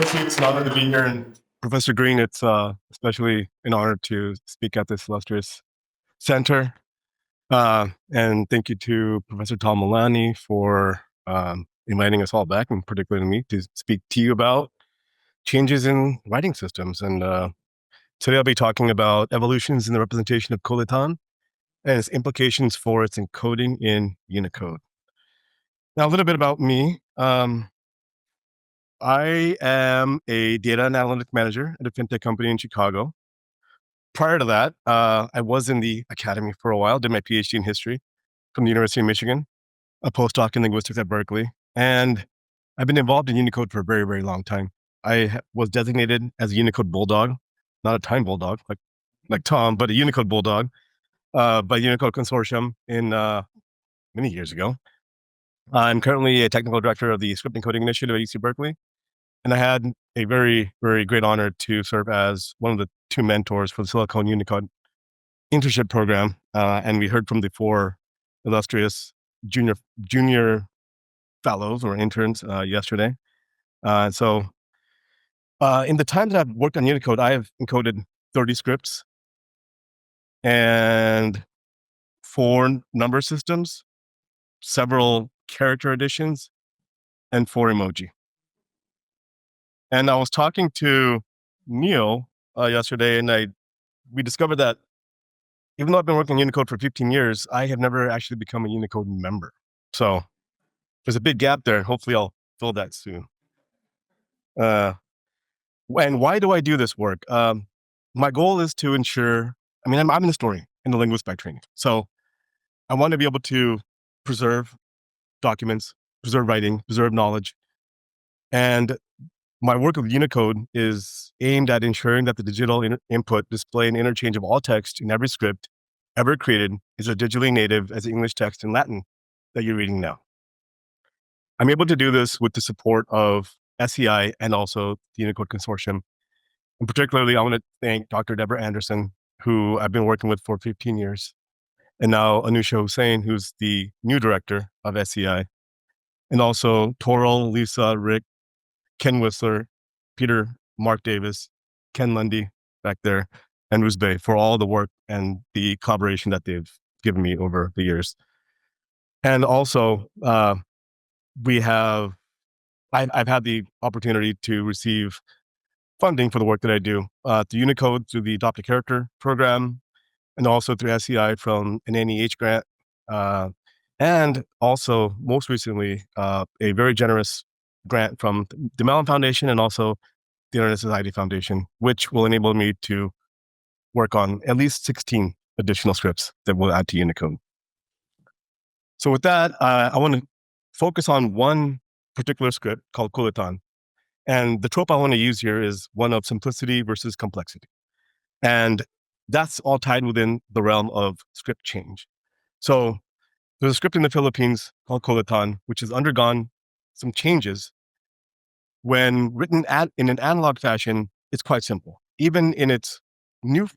It's an honor to be here. And Professor Green, it's especially an honor to speak at this illustrious center. And thank you to Professor Tom Milani for inviting us all back, and particularly me, to speak to you about changes in writing systems. And today I'll be talking about evolutions in the representation of Kulitan and its implications for its encoding in Unicode. Now, a little bit about me. I am a data and analytic manager at a fintech company in Chicago. Prior to that, I was in the academy for a while, did my PhD in history from the University of Michigan, a postdoc in linguistics at Berkeley. And I've been involved in Unicode for a very, very long time. I was designated as a Unicode bulldog, not a time bulldog like Tom, but a Unicode bulldog by Unicode Consortium in many years ago. I'm currently a technical director of the Script Encoding Initiative at UC Berkeley. And I had a very, very great honor to serve as one of the two mentors for the Silicon Unicode internship program. And we heard from the four illustrious junior fellows or interns yesterday. So in the time that I've worked on Unicode, I have encoded 30 scripts and 4 number systems, several character additions, and 4 emoji. And I was talking to Neil yesterday, and we discovered that even though I've been working on Unicode for 15 years, I have never actually become a Unicode member. So there's a big gap there. Hopefully I'll fill that soon. And why do I do this work? My goal is to ensure, I'm an historian and a linguist by training. So I want to be able to preserve documents, preserve writing, preserve knowledge. And my work with Unicode is aimed at ensuring that the digital input, display, and interchange of all text in every script ever created is as digitally native as English text in Latin that you're reading now. I'm able to do this with the support of SEI and also the Unicode Consortium. And particularly, I want to thank Dr. Deborah Anderson, who I've been working with for 15 years, and now Anusha Hussain, who's the new director of SEI, and also Toril, Lisa, Rick, Ken Whistler, Peter, Mark Davis, Ken Lundy back there, and Ruzbe for all the work and the collaboration that they've given me over the years. And also, I've had the opportunity to receive funding for the work that I do through Unicode, through the Adopt a Character program, and also through SEI from an NEH grant. And also, most recently, a very generous grant from the Mellon Foundation and also the Internet Society Foundation, which will enable me to work on at least 16 additional scripts that we'll add to Unicode. So with that, I want to focus on one particular script called Kulitan. And the trope I want to use here is one of simplicity versus complexity. And that's all tied within the realm of script change. So there's a script in the Philippines called Kulitan, which has undergone some changes. When written in an analog fashion, it's quite simple. Even in its new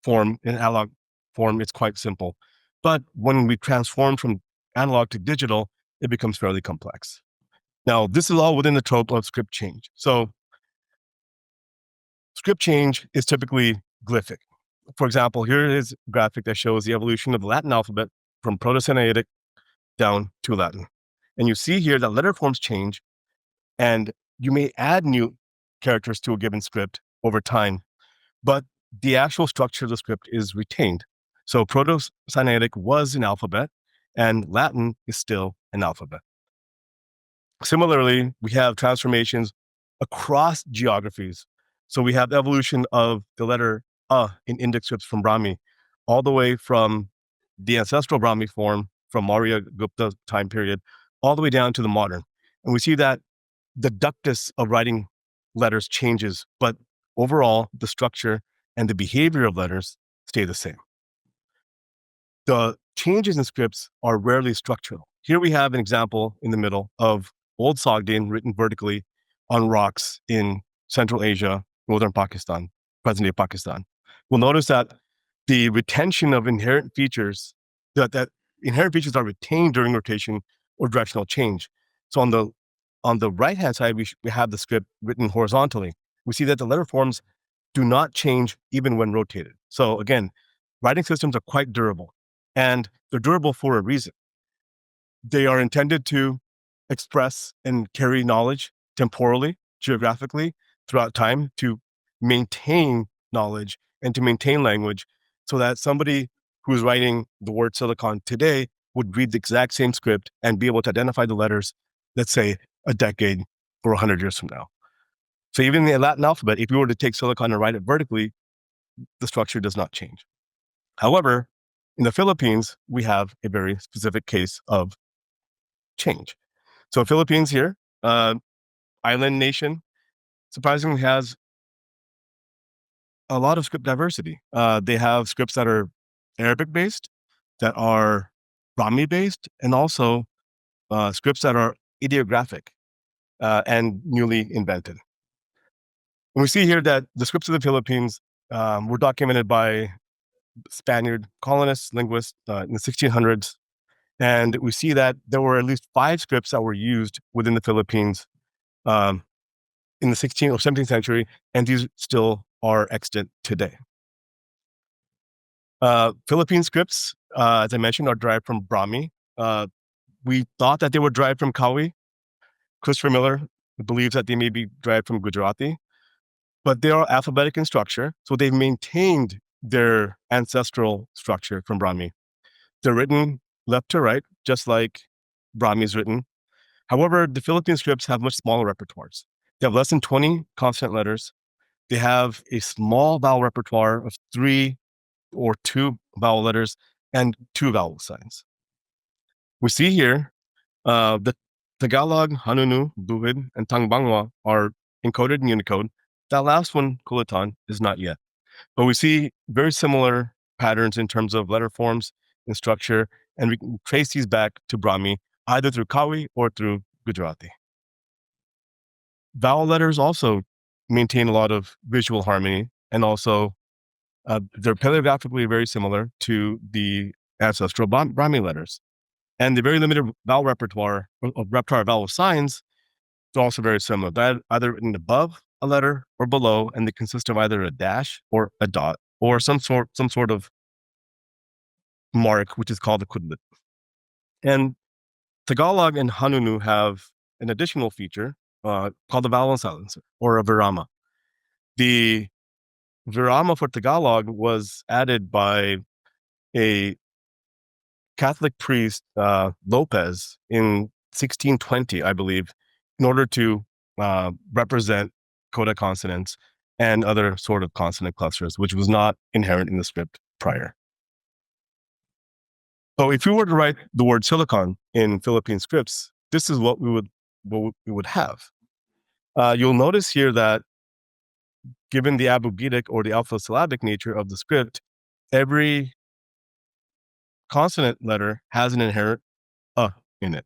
form, in analog form, it's quite simple. But when we transform from analog to digital, it becomes fairly complex. Now, this is all within the trope of script change. So script change is typically glyphic. For example, here is a graphic that shows the evolution of the Latin alphabet from Proto-Sinaitic down to Latin. And you see here that letter forms change, and you may add new characters to a given script over time, but the actual structure of the script is retained. So Proto-Sinaitic was an alphabet, and Latin is still an alphabet. Similarly, we have transformations across geographies. So we have evolution of the letter in index scripts from Brahmi, all the way from the ancestral Brahmi form from Maurya Gupta time period, all the way down to the modern. And we see that the ductus of writing letters changes, but overall, the structure and the behavior of letters stay the same. The changes in scripts are rarely structural. Here we have an example in the middle of Old Sogdian written vertically on rocks in Central Asia, northern Pakistan, present-day Pakistan. We'll notice that the retention of inherent features, that inherent features are retained during rotation or directional change. So on the on the right-hand side, we have the script written horizontally. We see that the letter forms do not change even when rotated. So again, writing systems are quite durable, and they're durable for a reason. They are intended to express and carry knowledge temporally, geographically, throughout time, to maintain knowledge and to maintain language, so that somebody who's writing the word silicon today would read the exact same script and be able to identify the letters, let's say, a decade or 100 years from now. So even in the Latin alphabet, if you were to take silicon and write it vertically, the structure does not change. However, in the Philippines, we have a very specific case of change. So Philippines here, island nation, surprisingly has a lot of script diversity. They have scripts that are Arabic-based, that are Brahmi-based, and also scripts that are ideographic and newly invented. And we see here that the scripts of the Philippines were documented by Spaniard colonists, linguists in the 1600s. And we see that there were at least 5 scripts that were used within the Philippines in the 16th or 17th century, and these still are extant today. Philippine scripts, as I mentioned, are derived from Brahmi. We thought that they were derived from Kawi. Christopher Miller believes that they may be derived from Gujarati, but they are alphabetic in structure, so they've maintained their ancestral structure from Brahmi. They're written left to right, just like Brahmi is written. However, the Philippine scripts have much smaller repertoires. They have less than 20 consonant letters. They have a small vowel repertoire of 3 or 2 vowel letters and 2 vowel signs. We see here the Tagalog, Hanunu, Buhid, and Tangbangwa are encoded in Unicode. That last one, Kulitan, is not yet. But we see very similar patterns in terms of letter forms and structure, and we can trace these back to Brahmi, either through Kawi or through Gujarati. Vowel letters also maintain a lot of visual harmony, and also they're paleographically very similar to the ancestral Brahmi letters. And the very limited vowel repertoire of vowel signs is also very similar. They're either written above a letter or below, and they consist of either a dash or a dot or some sort of mark, which is called a kudlit. And Tagalog and Hanunu have an additional feature called the vowel silencer, or a virama. The virama for Tagalog was added by a Catholic priest, Lopez, in 1620, I believe, in order to represent coda consonants and other sort of consonant clusters, which was not inherent in the script prior. So if you were to write the word silicon in Philippine scripts, this is what we would have. You'll notice here that given the abugedic or the alpha-syllabic nature of the script, every consonant letter has an inherent in it.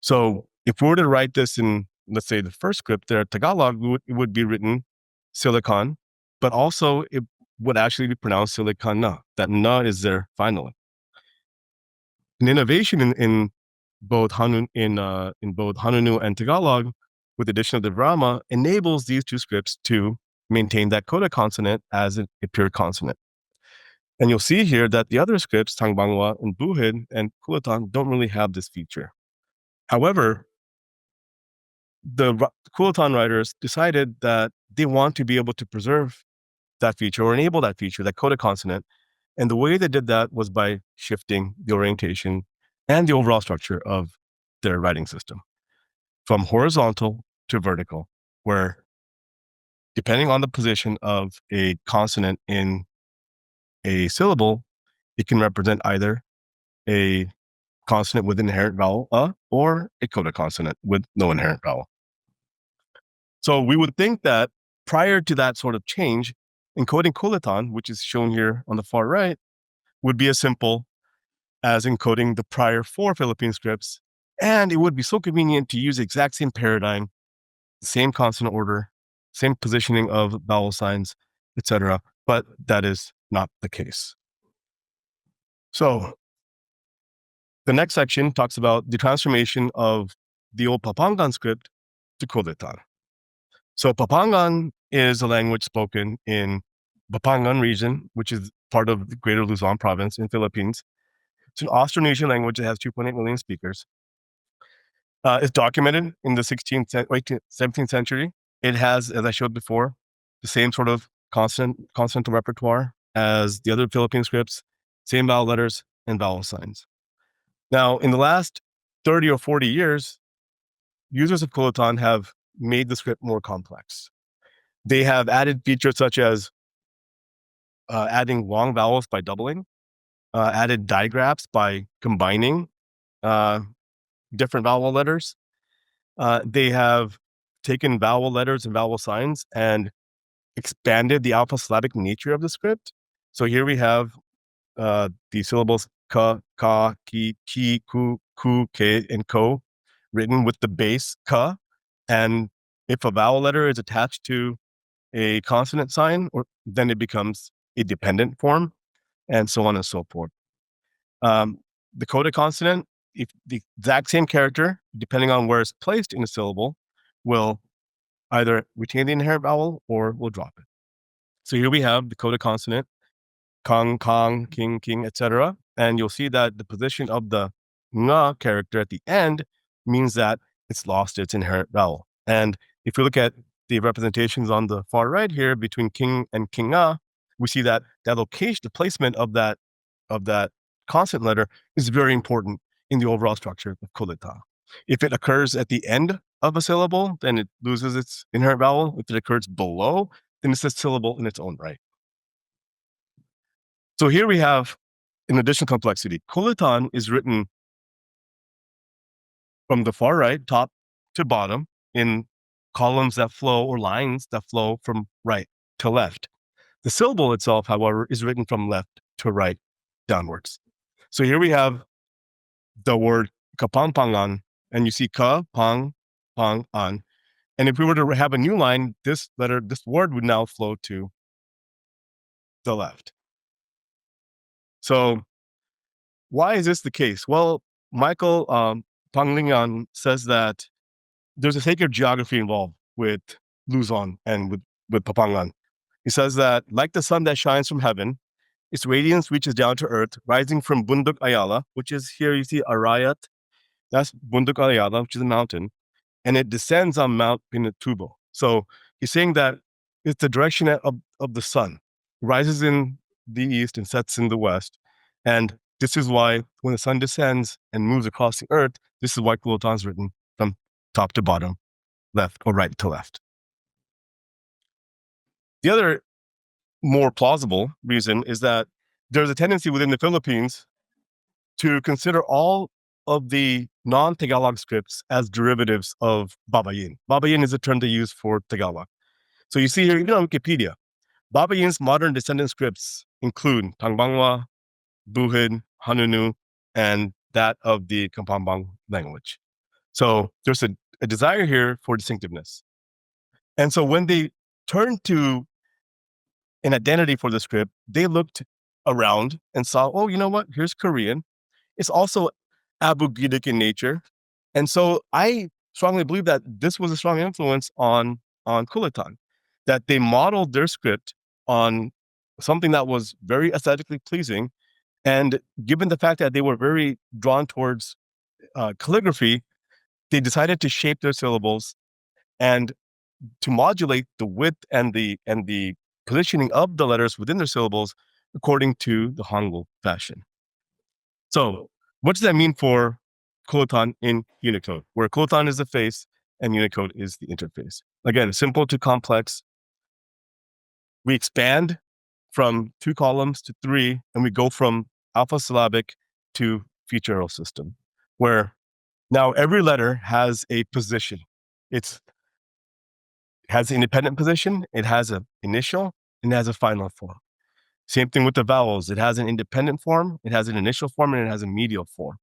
So if we were to write this in, let's say, the first script there, Tagalog, it would be written silicon, but also it would actually be pronounced silicon na. That na is there finally. An innovation in both Hanunu and Tagalog, with the addition of the virama, enables these two scripts to maintain that coda consonant as a pure consonant. And you'll see here that the other scripts, Tangbangwa and Buhid and Kulitan, don't really have this feature. However, the Kulitan writers decided that they want to be able to preserve that feature or enable that feature, that coda consonant. And the way they did that was by shifting the orientation and the overall structure of their writing system from horizontal to vertical, where depending on the position of a consonant in a syllable, it can represent either a consonant with inherent vowel or a coda consonant with no inherent vowel. So we would think that prior to that sort of change, encoding Kulitan, which is shown here on the far right, would be as simple as encoding the prior 4 Philippine scripts, and it would be so convenient to use the exact same paradigm, the same consonant order, same positioning of vowel signs, etc. But that is not the case. So the next section talks about the transformation of the old Papangan script to Kulitan. So Papangan is a language spoken in Papangan region, which is part of the Greater Luzon province in Philippines. It's an Austronesian language that has 2.8 million speakers. It's documented in the 17th century. It has, as I showed before, the same sort of consonantal repertoire as the other Philippine scripts, same vowel letters and vowel signs. Now, in the last 30 or 40 years, users of Kulitan have made the script more complex. They have added features such as adding long vowels by doubling, added digraphs by combining different vowel letters. They have taken vowel letters and vowel signs and expanded the alphasyllabic nature of the script. So here we have the syllables ka, ka, ki, ku, ke, and ko written with the base ka. And if a vowel letter is attached to a consonant sign, then it becomes a dependent form, and so on and so forth. The coda consonant, if the exact same character, depending on where it's placed in a syllable, will either retain the inherent vowel or will drop it. So here we have the coda consonant, kang, kang, king, king, etc. And you'll see that the position of the nga character at the end means that it's lost its inherent vowel. And if you look at the representations on the far right here between king and kinga, we see that that location, the placement of that consonant letter is very important in the overall structure of Kulita. If it occurs at the end of a syllable, then it loses its inherent vowel. If it occurs below, then it's a syllable in its own right. So here we have an additional complexity. Kulitan is written from the far right, top to bottom, in columns that flow or lines that flow from right to left. The syllable itself, however, is written from left to right downwards. So here we have the word kapangpangan, and you see ka, pang, pang, an. And if we were to have a new line, this word would now flow to the left. So why is this the case? Well, Michael Panglingan says that there's a sacred geography involved with Luzon and with Papangan. He says that, like the sun that shines from heaven, its radiance reaches down to earth, rising from Bundok Ayala, which is here you see Arayat. That's Bundok Ayala, which is a mountain, and it descends on Mount Pinatubo. So he's saying that it's the direction of the sun, rises in the east and sets in the west. And this is why when the sun descends and moves across the earth, this is why Kulitan is written from top to bottom, left or right to left. The other more plausible reason is that there's a tendency within the Philippines to consider all of the non-Tagalog scripts as derivatives of Babayin. Babayin is a term they use for Tagalog. So you see here, even on Wikipedia, Babayin's modern descendant scripts include Tangbangwa, Buhid, Hanunu, and that of the Kapampangan language. So there's a desire here for distinctiveness. And so when they turned to an identity for the script, they looked around and saw, oh, you know what? Here's Korean. It's also Abugidic in nature. And so I strongly believe that this was a strong influence on Kulitan, that they modeled their script on something that was very aesthetically pleasing. And given the fact that they were very drawn towards calligraphy, they decided to shape their syllables and to modulate the width and the positioning of the letters within their syllables according to the Hangul fashion. So what does that mean for Kulitan in Unicode, where Kulitan is the face and Unicode is the interface? Again, simple to complex. We expand from 2 columns to 3, and we go from alphasyllabic to featural system, where now every letter has a position. It has an independent position, it has an initial, and it has a final form. Same thing with the vowels. It has an independent form, it has an initial form, and it has a medial form.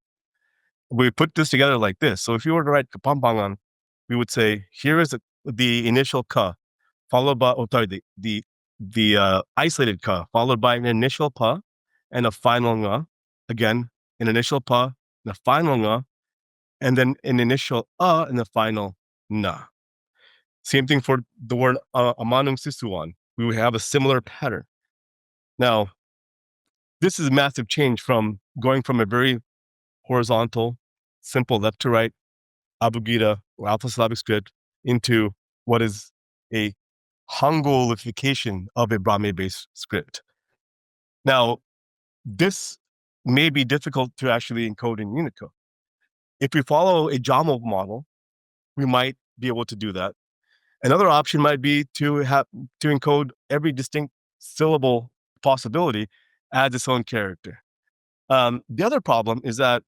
We put this together like this. So if you were to write Kapampangan, we would say, here is the initial ka, followed by, the isolated ka, followed by an initial pa and a final nga. Again, an initial pa and a final nga, and then an initial and a final na. Same thing for the word amanung sisuan. We would have a similar pattern. Now, this is a massive change from going from a very horizontal, simple left to right Abugida or Alpha Slavic script into what is a Hangolification of a Brahmi-based script. Now, this may be difficult to actually encode in Unicode. If we follow a JAML model, we might be able to do that. Another option might be to encode every distinct syllable possibility as its own character. The other problem is that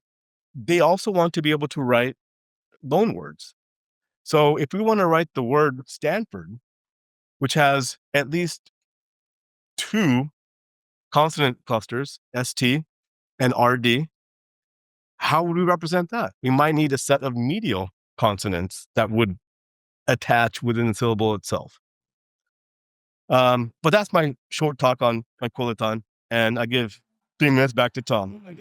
they also want to be able to write loan words. So if we want to write the word Stanford, which has at least two consonant clusters, ST and RD, how would we represent that? We might need a set of medial consonants that would attach within the syllable itself. But that's my short talk on Kulitan, and I give 3 minutes back to Tom.